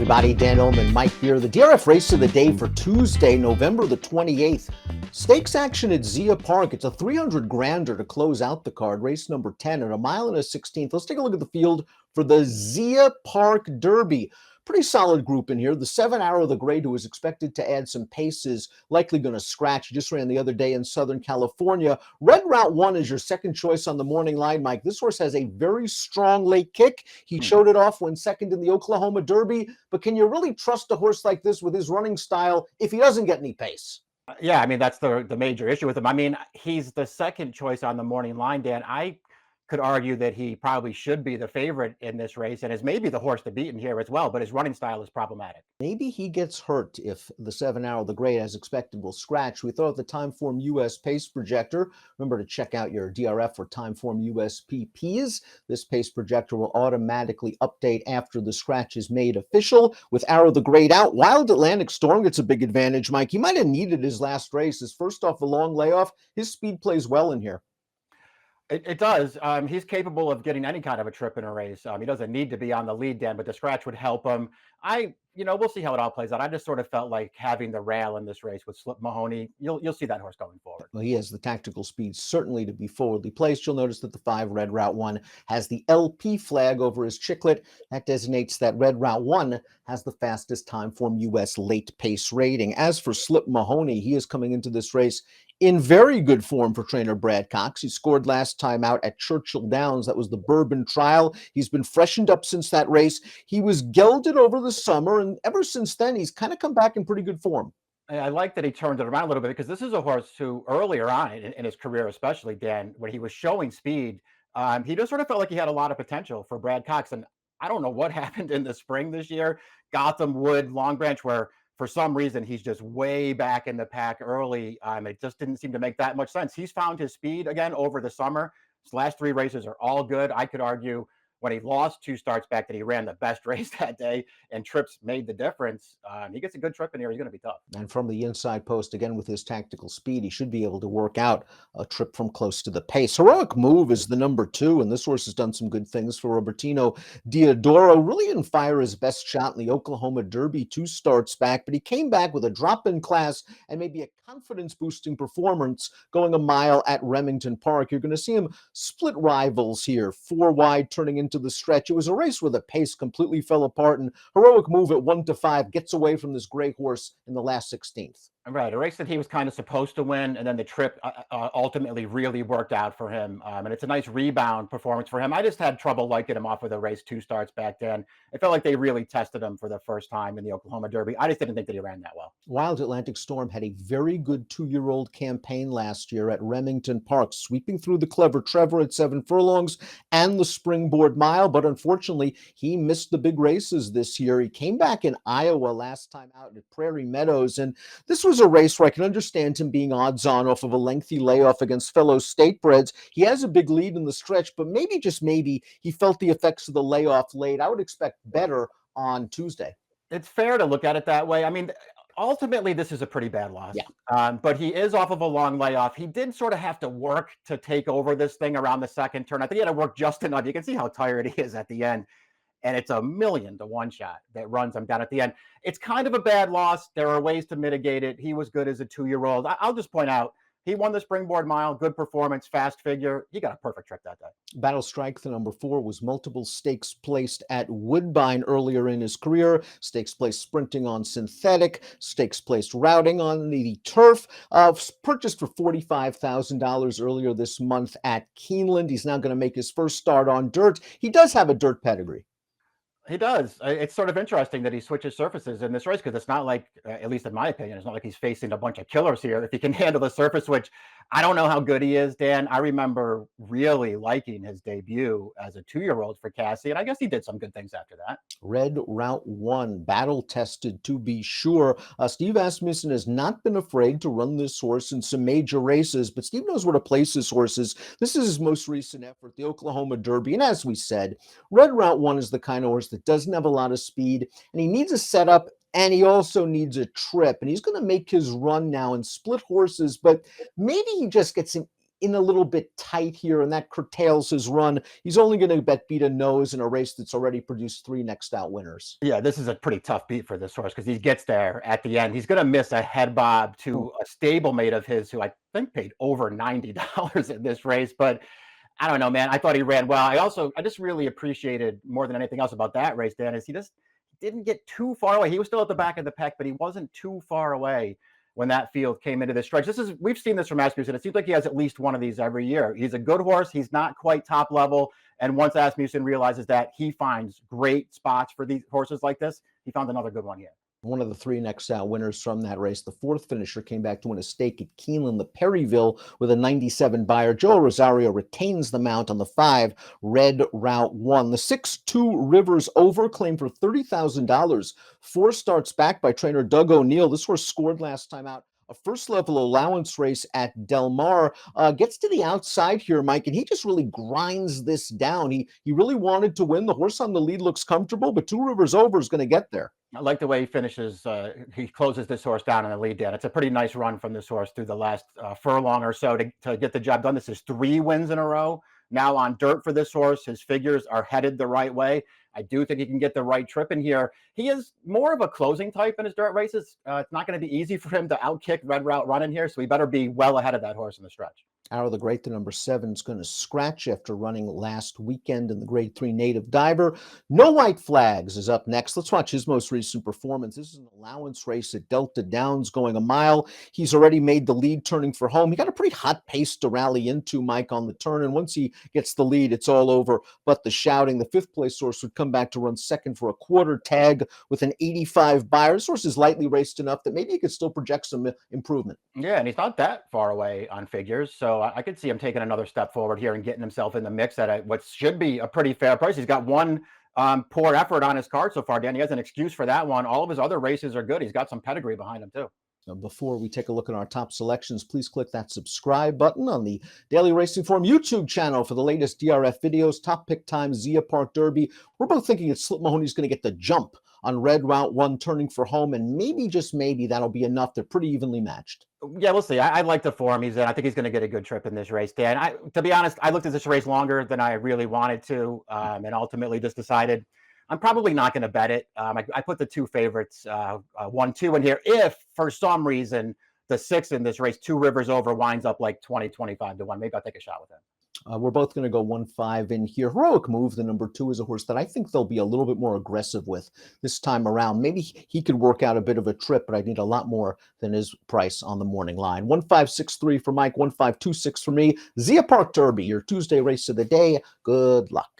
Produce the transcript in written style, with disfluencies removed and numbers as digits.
everybody. Dan Illman and Mike Beer. The DRF race of the day for Tuesday, November the 28th. Stakes action at Zia Park. It's a 300 grander to close out the card. Race number 10 at a mile and a 16th. Let's take a look at the field for the Zia Park Derby. Pretty solid group in here. The 7 Arrow the Great, who is expected to add some paces, likely going to scratch. He just ran the other day in Southern California. Red Route 1 is your second choice on the morning line, Mike. This horse has a very strong late kick. He showed it off when second in the Oklahoma Derby. But can you really trust a horse like this with his running style if he doesn't get any pace? Yeah, I mean, that's the major issue with him. I mean, he's the second choice on the morning line, Dan. I could argue that he probably should be the favorite in this race and is maybe the horse to beat in here as well, but his running style is problematic. Maybe he gets hurt if the 7 Arrow the Great, as expected, will scratch. We throw out the Timeform US pace projector. Remember to check out your DRF or Timeform US PPs. This pace projector will automatically update after the scratch is made official. With Arrow the Great out, Wild Atlantic Storm gets a big advantage, Mike. He might have needed his last race. His first off a long layoff. His speed plays well in here. It does. He's capable of getting any kind of a trip in a race. He doesn't need to be on the lead, Dan, but the scratch would help him. We'll see how it all plays out. I just sort of felt like having the rail in this race with Slip Mahoney. You'll see that horse going forward. Well, he has the tactical speed certainly to be forwardly placed. You'll notice that the 5 Red Route 1 has the LP flag over his chiclet. That designates that Red Route 1 has the fastest Timeform US late pace rating. As for Slip Mahoney, he is coming into this race in very good form for trainer Brad Cox. He scored last time out at Churchill Downs. That was the Bourbon Trial. He's been freshened up since that race. He was gelded over the summer, and ever since then, he's kind of come back in pretty good form. I like that he turned it around a little bit because this is a horse who earlier on in his career, especially, Dan, when he was showing speed, he just sort of felt like he had a lot of potential for Brad Cox. And I don't know what happened in the spring this year, Gotham Wood, Long Branch, where for some reason he's just way back in the pack early. It just didn't seem to make that much sense. He's found his speed again over the summer. His last 3 races are all good. I could argue when he lost 2 starts back that he ran the best race that day and trips made the difference. He gets a good trip in here. He's going to be tough. And from the inside post, again, with his tactical speed, he should be able to work out a trip from close to the pace. Heroic Move is the number 2, and this horse has done some good things for Robertino Diodoro. Really didn't fire his best shot in the Oklahoma Derby 2 starts back, but he came back with a drop in class and maybe a confidence-boosting performance going a mile at Remington Park. You're going to see him split rivals here, 4 wide turning into the stretch. It was a race where the pace completely fell apart, and Heroic Move at 1-5 gets away from this gray horse in the last 16th. Right, a race that he was kind of supposed to win, and then the trip ultimately really worked out for him. And it's a nice rebound performance for him. I just had trouble liking him off of the race 2 starts back then. It felt like they really tested him for the first time in the Oklahoma Derby. I just didn't think that he ran that well. Wild Atlantic Storm had a very good 2-year-old campaign last year at Remington Park, sweeping through the Clever Trevor at 7 furlongs and the Springboard Mile, but unfortunately, he missed the big races this year. He came back in Iowa last time out at Prairie Meadows, and this was a race where I can understand him being odds-on off of a lengthy layoff against fellow statebreds. He has a big lead in the stretch, but maybe, just maybe, he felt the effects of the layoff late. I would expect better on Tuesday. It's fair to look at it that way. I mean, ultimately, this is a pretty bad loss. Yeah. But he is off of a long layoff. He did sort of have to work to take over this thing around the second turn. I think he had to work just enough. You can see how tired he is at the end. And it's a 1,000,000-to-1 shot that runs him down at the end. It's kind of a bad loss. There are ways to mitigate it. He was good as a 2-year-old. I'll just point out, he won the Springboard Mile, good performance, fast figure. He got a perfect trip that day. Battle Strike, the number 4, was multiple stakes placed at Woodbine earlier in his career. Stakes placed sprinting on synthetic, stakes placed routing on the turf. Purchased for $45,000 earlier this month at Keeneland. He's now going to make his first start on dirt. He does have a dirt pedigree. He does. It's sort of interesting that he switches surfaces in this race because it's not like, at least in my opinion, it's not like he's facing a bunch of killers here. If he can handle the surface switch, I don't know how good he is, Dan. I remember really liking his debut as a 2-year-old for Cassie, and I guess he did some good things after that. Red Route 1, battle tested to be sure. Steve Asmussen has not been afraid to run this horse in some major races, but Steve knows where to place his horses. This is his most recent effort, the Oklahoma Derby, and as we said, Red Route 1 is the kind of horse that doesn't have a lot of speed, and he needs a setup, and he also needs a trip, and he's going to make his run now and split horses, but maybe he just gets him in a little bit tight here, and that curtails his run. He's only going to beat a nose in a race that's already produced 3 next out winners. Yeah, this is a pretty tough beat for this horse because he gets there at the end. He's going to miss a head bob to a stablemate of his who I think paid over $90 in this race. But I don't know, man. I thought he ran well. I just really appreciated more than anything else about that race, Dan, is he just didn't get too far away. He was still at the back of the pack, but he wasn't too far away when that field came into the stretch. We've seen this from Asmussen. It seems like he has at least one of these every year. He's a good horse. He's not quite top level. And once Asmussen realizes that, he finds great spots for these horses like this. He found another good one here. One of the 3 next out winners from that race. The 4th finisher came back to win a stake at Keeneland, the Perryville, with a 97 buyer. Joe Rosario retains the mount on the 5, Red Route 1. The 6, 2 Rivers Over, claimed for $30,000. 4 starts back by trainer Doug O'Neill. This horse scored last time out. A first-level allowance race at Del Mar. Gets to the outside here, Mike, and he just really grinds this down. He really wanted to win. The horse on the lead looks comfortable, but 2 Rivers Over is going to get there. I like the way he finishes. He closes this horse down in the lead, Dan. It's a pretty nice run from this horse through the last furlong or so to get the job done. This is 3 wins in a row now on dirt for this horse. His figures are headed the right way. I do think he can get the right trip in here. He is more of a closing type in his dirt races. It's not going to be easy for him to outkick Red Route Run in here, so he better be well ahead of that horse in the stretch. Arrow the Great, the number 7, is going to scratch after running last weekend in the Grade 3 Native Diver. No White Flags is up next. Let's watch his most recent performance. This is an allowance race at Delta Downs, going a mile. He's already made the lead, turning for home. He got a pretty hot pace to rally into, Mike, on the turn, and once he gets the lead, it's all over but the shouting. The 5th place horse would come back to run second for a quarter tag with an 85 buyer. This horse is lightly raced enough that maybe he could still project some improvement. Yeah, and he's not that far away on figures, so I could see him taking another step forward here and getting himself in the mix at what should be a pretty fair price. He's got one poor effort on his card so far, Dan. He has an excuse for that one. All of his other races are good. He's got some pedigree behind him, too. Before we take a look at our top selections, please click that subscribe button on the Daily Racing Form YouTube channel for the latest DRF videos, top pick times, Zia Park Derby. We're both thinking that Slip Mahoney's going to get the jump on Red Route 1, turning for home, and maybe, just maybe, that'll be enough. They're pretty evenly matched. Yeah, we'll see. I like the form he's in. I think he's going to get a good trip in this race, Dan. To be honest, I looked at this race longer than I really wanted to, and ultimately just decided I'm probably not going to bet it. I put the 2 favorites, 1, 2 in here. If for some reason the 6 in this race, 2 Rivers Over, winds up like 20, 25 to 1, maybe I'll take a shot with him. We're both going to go 1-5 in here. Heroic Move, the number 2, is a horse that I think they'll be a little bit more aggressive with this time around. Maybe he could work out a bit of a trip, but I need a lot more than his price on the morning line. 1563 for Mike, 1526 for me. Zia Park Derby, your Tuesday race of the day. Good luck.